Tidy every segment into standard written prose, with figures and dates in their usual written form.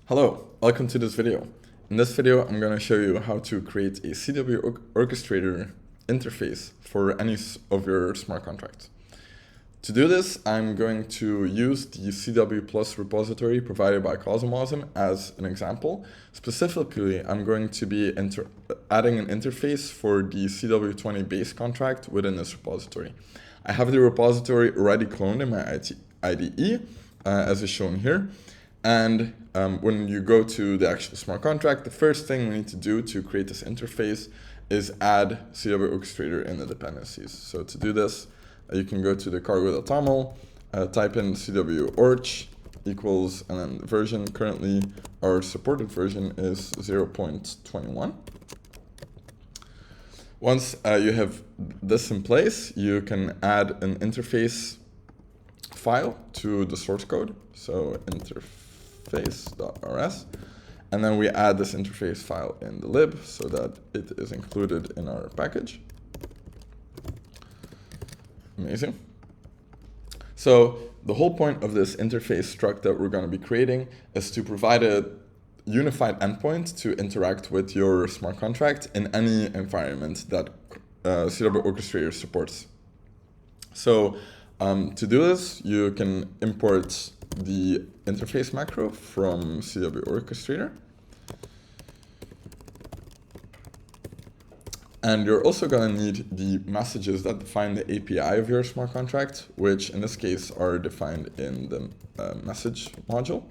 Hello, welcome to this video. In this video, I'm going to show you how to create a cw-orchestrator interface for any of your smart contracts. To do this, I'm going to use the CW Plus repository provided by Cosmosm as an example. Specifically, I'm going to be adding an interface for the CW20 base contract within this repository. I have the repository already cloned in my IDE, as is shown here. And when you go to the actual smart contract, the first thing we need to do to create this interface is add cw-orchestrator in the dependencies. So to do this, you can go to the cargo.toml, type in cw-orch equals, and then the version. Currently, our supported version is 0.21. Once you have this in place, you can add an interface file to the source code. So interface.rs, and then we add this interface file in the lib so that it is included in our package. Amazing. So the whole point of this interface struct that we're going to be creating is to provide a unified endpoint to interact with your smart contract in any environment that cw-orchestrator supports. So to do this, you can import the interface macro from cw-orchestrator. And you're also going to need the messages that define the API of your smart contract, which in this case are defined in the message module.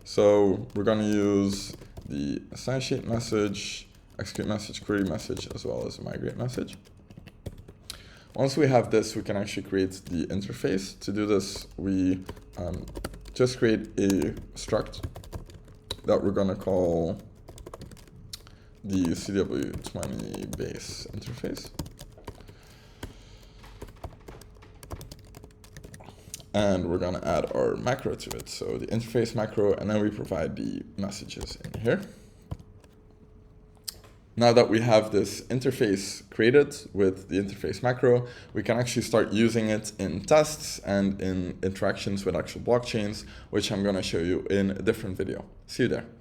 So we're going to use the instantiate message, execute message, query message, as well as a migrate message. Once we have this, we can actually create the interface. To do this, we just create a struct that we're going to call the CW20 base interface. And we're going to add our macro to it. So the interface macro, and then we provide the messages in here. Now that we have this interface created with the interface macro, we can actually start using it in tests and in interactions with actual blockchains, which I'm going to show you in a different video. See you there.